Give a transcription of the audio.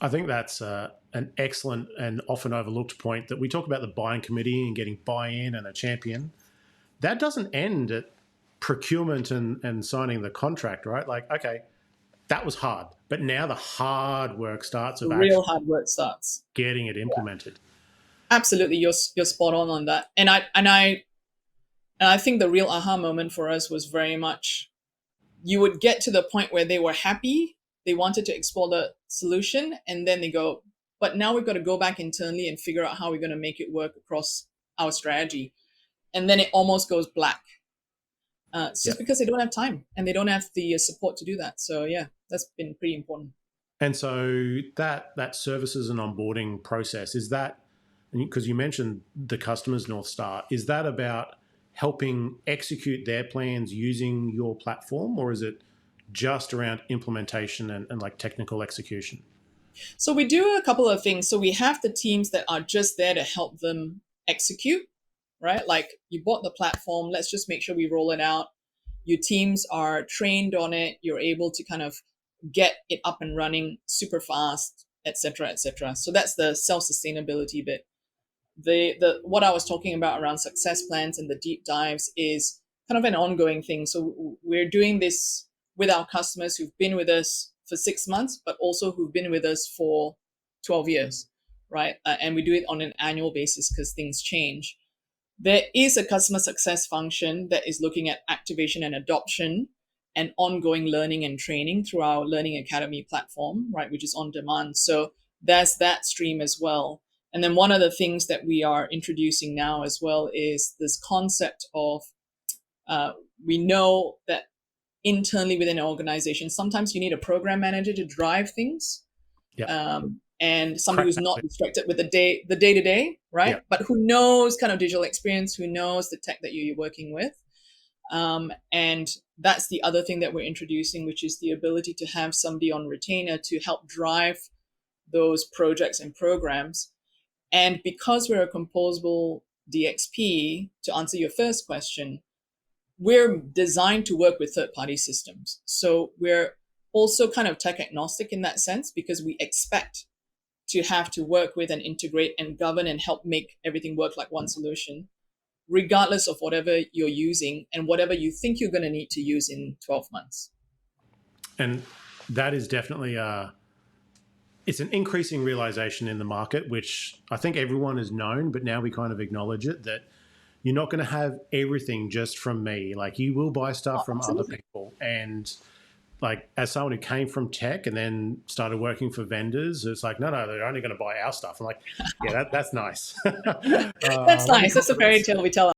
I think that's an excellent and often overlooked point, that we talk about the buying committee and getting buy-in and a champion. That doesn't end at procurement and signing the contract, right? Like, okay, that was hard, but now the hard work starts The of real actually hard work starts. getting it Yeah. implemented. Absolutely, you're spot on that. And I think the real aha moment for us was very much, you would get to the point where they were happy, they wanted to explore the solution, and then they go, but now we've got to go back internally and figure out how we're going to make it work across our strategy. And then it almost goes black. It's just because they don't have time and they don't have the support to do that. So yeah, that's been pretty important. And so that services and onboarding process, is that, because you mentioned the customer's North Star, is that about helping execute their plans using your platform, or is it just around implementation and like technical execution? So we do a couple of things. So we have the teams that are just there to help them execute, right? Like, you bought the platform, let's just make sure we roll it out. Your teams are trained on it. You're able to kind of get it up and running super fast, et cetera, et cetera. So that's the self-sustainability bit. The what I was talking about around success plans and the deep dives is kind of an ongoing thing. So we're doing this with our customers who've been with us for 6 months, but also who've been with us for 12 years, right? And we do it on an annual basis because things change. There is a customer success function that is looking at activation and adoption and ongoing learning and training through our Learning Academy platform, right, which is on demand. So there's that stream as well. And then one of the things that we are introducing now as well is this concept of, we know that internally within an organization, sometimes you need a program manager to drive things. Yeah. And somebody who's not distracted with the day-to-day, right? Yeah. But who knows kind of digital experience, who knows the tech that you're working with. And that's the other thing that we're introducing, which is the ability to have somebody on retainer to help drive those projects and programs. And because we're a composable DXP, to answer your first question, we're designed to work with third-party systems. So we're also kind of tech agnostic in that sense, because we expect to have to work with and integrate and govern and help make everything work like one solution, regardless of whatever you're using and whatever you think you're going to need to use in 12 months. And that is definitely it's an increasing realization in the market, which I think everyone has known, but now we kind of acknowledge it, that you're not going to have everything just from me. Like, you will buy stuff from other people. And like, as someone who came from tech and then started working for vendors, it's like, no, they're only going to buy our stuff. I'm like, yeah, that's nice. That's nice. That's a fairy tale we tell